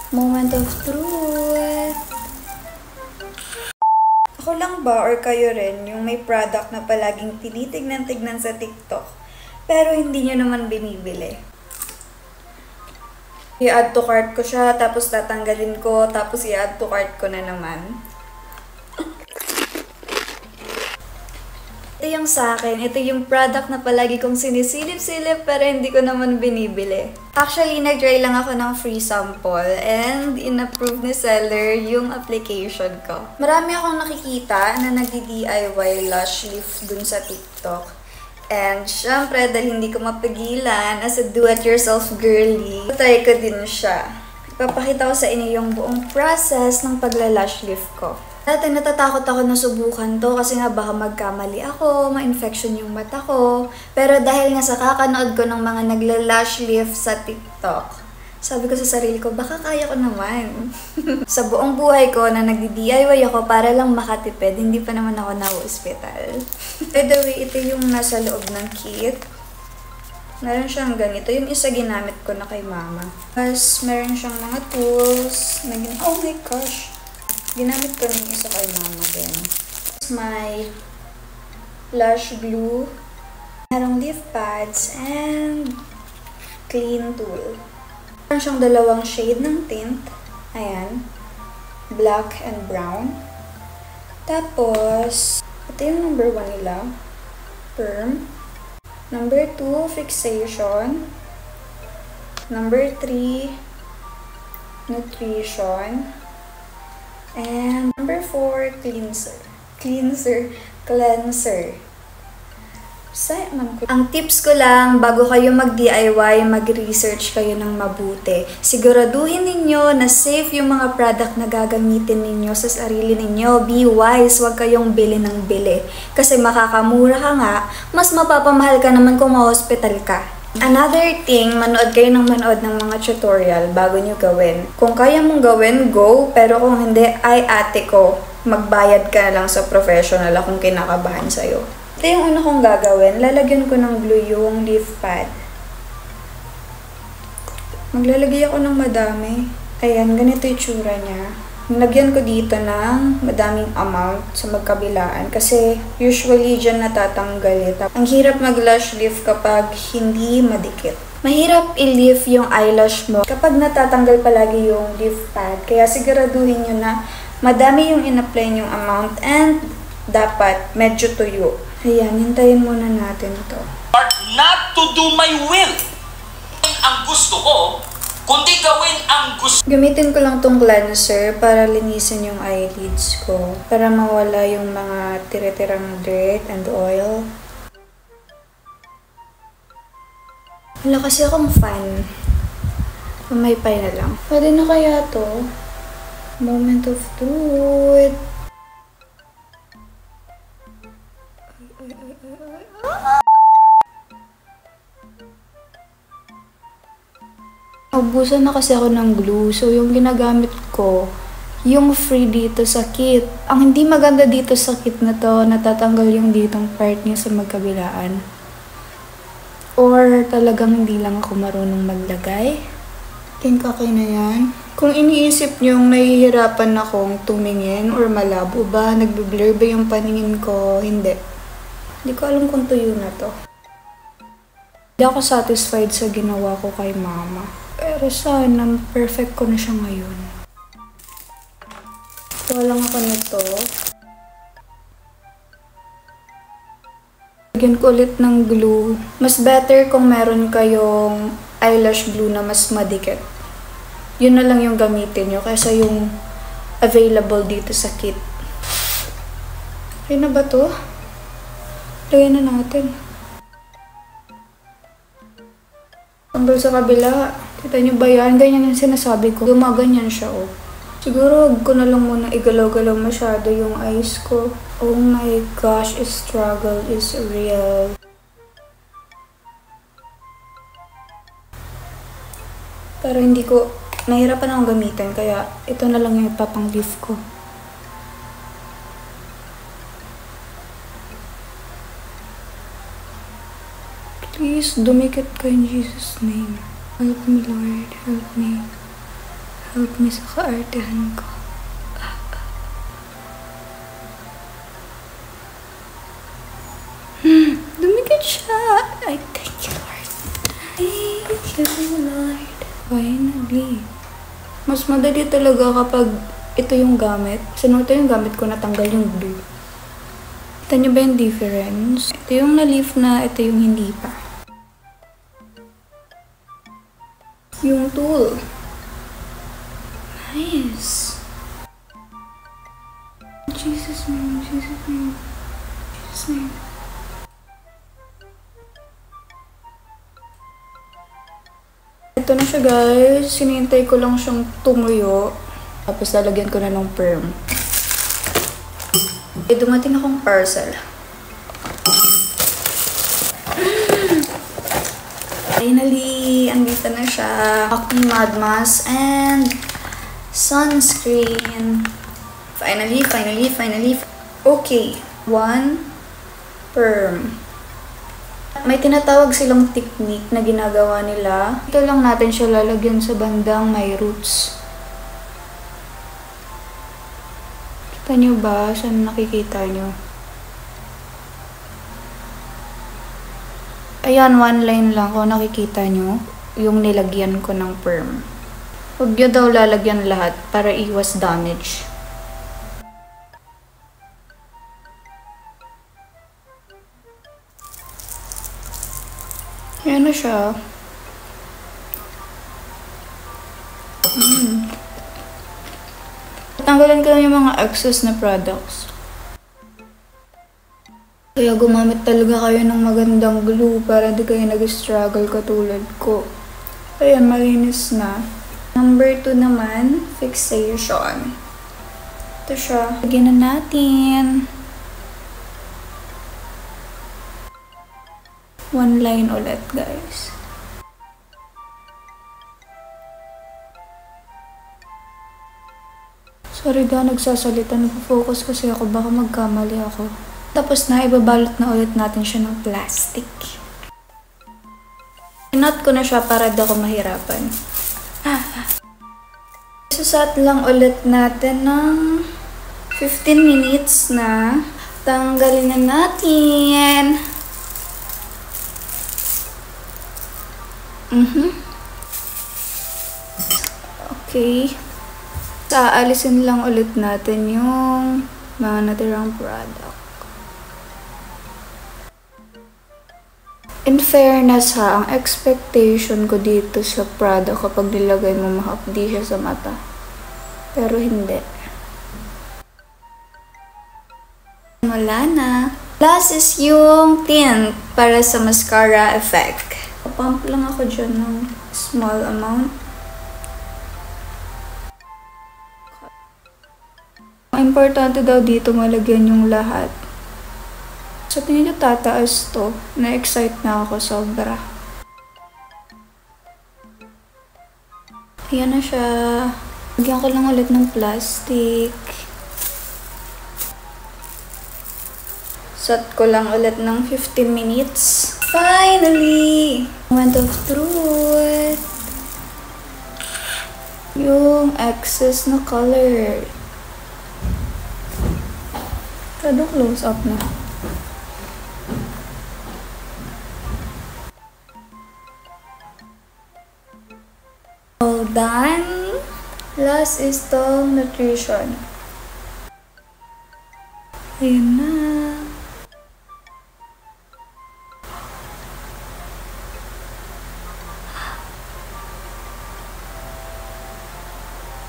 Moment of truth. Ako lang ba or kayo rin yung may product na palaging tinitignan-tignan sa TikTok pero hindi nyo naman binibili? I-add to cart ko siya, tapos tatanggalin ko, tapos i-add to cart ko na naman. Ito yung sa akin, ito yung product na palagi kong sinisilip-silip pero hindi ko naman binibili. Actually, nag-try lang ako ng free sample and in-approve ni seller yung application ko. Marami akong nakikita na nagdi-DIY lash lift dun sa TikTok. And syempre, dahil hindi ko mapigilan as a do-it-yourself girly, try ko din siya. Ipapakita ko sa inyo yung buong process ng pagla-lash lift ko. Dati natatakot ako na subukan to kasi nga baka magkamali ako, ma-infection yung mata ko. Pero dahil nga sa kakanood ko ng mga nagla-lash lift sa TikTok, sabi ko sa sarili ko, baka kaya ko naman. Sa buong buhay ko na nagdi-DIY ako para lang makatipid, hindi pa naman ako na-hospital. By the way, ito yung nasa loob ng kit. Meron siyang ganito. Yung isa ginamit ko na kay mama. Tapos meron siyang mga tools. Oh my gosh! Ginamit ko ng isa kay mama din. It's my blush glue. Merong leaf pads and clean tool. Meron siyang dalawang shade ng tint. Ayan. Black and brown. Tapos, ito yung number 1 nila. Firm. Number 2, fixation. Number 3, nutrition. And number 4, cleanser. Cleanser. Ang tips ko lang, bago kayo mag-DIY, mag-research kayo ng mabuti. Siguraduhin ninyo na safe yung mga product na gagamitin ninyo sa sarili ninyo. Be wise, huwag kayong bili ng bili. Kasi makakamura ka nga, mas mapapamahal ka naman kung ma-hospital ka. Another thing, manood kayo ng manood ng mga tutorial bago nyo gawin. Kung kaya mong gawin, go. Pero kung hindi, ay ate ko, magbayad ka na lang sa professional akong kinakabahan sa'yo. Ito yung una kong gagawin. Lalagyan ko ng glue yung leaf pad. Maglalagay ako ng madami. Ayan, ganito yung tsura niya. Nilagyan ko dito ng madaming amount sa magkabilaan kasi usually dyan natatanggal ito. Ang hirap mag-lash lift kapag hindi madikit. Mahirap i-lift yung eyelash mo kapag natatanggal palagi yung leaf pad. Kaya siguraduhin nyo na madami yung in-apply yung amount and dapat medyo tuyo. Ayan, hintayin muna natin to. Not to do my will. Ang gusto ko, kundi gawin ang gusto. Gamitin ko lang tong cleanser para linisin yung eyelids ko. Para mawala yung mga tira-tirang dirt and oil. Wala kasi akong fan. Pamaypay na lang. Pwede na kaya to? Moment of truth. Naubusan na kasi ako ng glue. So, yung ginagamit ko, yung free dito sa kit. Ang hindi maganda dito sa kit na to, natatanggal yung ditong part niya sa magkabilaan. Or talagang hindi lang ako marunong maglagay. Think okay na yan. Kung iniisip niyong nahihirapan akong tumingin or malabo ba, nagbe-blur ba yung paningin ko, hindi. Hindi ko alam kung tuyo na to. Hindi ako satisfied sa ginawa ko kay mama. Pero sana, perfect ko na siya ngayon. Kuha lang ako nito. Lagyan ko ulit ng glue. Mas better kung meron kayong eyelash glue na mas madikit. Yun na lang yung gamitin nyo kaysa yung available dito sa kit. Okay na ba to? Lagyan na natin. Tanggal sa kabila. Kita nyo ba yan? Ganyan yung sinasabi ko. Gumaganyan siya, oh. Siguro, huwag ko na lang muna igalaw-galaw masyado yung eyes ko. Oh my gosh, struggle is real. Pero hindi ko, nahirapan akong gamitin, kaya ito na lang yung ipapang-leaf ko. Please, dumikit ka in Jesus' name. Help me, Lord. Help me. Help me sa kaartehan ko. Dumikit siya. I thank you, Lord. Thank you, Lord. Finally. Mas madali talaga kapag ito yung gamit. Kasi nung ito yung gamit ko, natanggal yung glue. Kita niyo ba yung difference? Ito yung na-leaf na, ito yung hindi pa. Yung tool. Nice. Jesus name, Jesus name, Jesus name. Ito na siya guys. Sinintay ko lang siyang tumuyo. Tapos lalagyan ko na ng perm. Dumating akong parcel. Finally, andito na siya. Acne Mud Mask and sunscreen. Finally. Okay. 1 perm. May tinatawag silang technique na ginagawa nila. Ito lang natin siya lalagyan sa bandang may roots. Kita nyo ba? Saan nakikita nyo? Ayan, 1 line lang kung nakikita nyo. Yung nilagyan ko ng perm. Huwag nyo daw lalagyan lahat para iwas damage. Ayan na siya. Tanggalan ko lang yung mga excess na products. Kaya gumamit talaga kayo ng magandang glue para hindi kayo nag-struggle katulad ko. Ayan, malinis na. Number 2 naman, fixation. Ito siya. Lagyan na natin. 1 line ulit, guys. Sorry daw, nagsasalita. Nag-focus kasi ako. Baka magkamali ako. Tapos na, ibabalot na ulit natin siya ng plastic. Pinot ko na siya para di ako mahirapan. Susat lang ulit natin ng 15 minutes na. Tanggalin na natin. Okay. Aalisin lang ulit natin yung mga natirang product. In fairness ha, ang expectation ko dito sa product kapag nilagay mo mahapdi siya sa mata. Pero hindi. Wala na. Last is yung tint para sa mascara effect. Pump lang ako dyan ng small amount. Importante daw dito malagyan yung lahat. Sa tingin nyo tataas to. Na-excite na ako sobra. Ayan na siya. Lagyan ko lang ulit ng plastic. Set ko lang ulit ng 15 minutes. Finally! Went off through it. Yung excess na color. Kado close up na. All done. Last is the nutrition. Ayan na.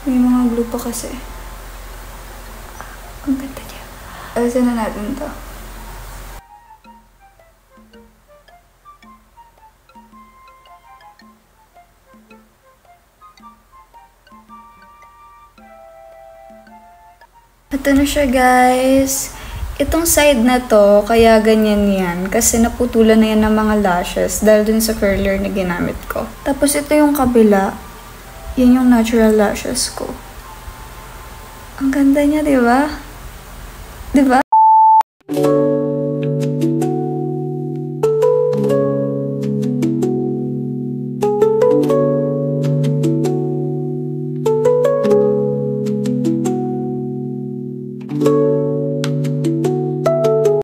May mga glue pa kasi. Ang ganda niya. Alisin na natin to. Ito na siya guys. Itong side na to, kaya ganyan yan. Kasi naputulan na yan ng mga lashes dahil dun sa curler na ginamit ko. Tapos ito yung kabila. Yan yung natural lashes ko. Ang ganda niya, di ba? Di ba?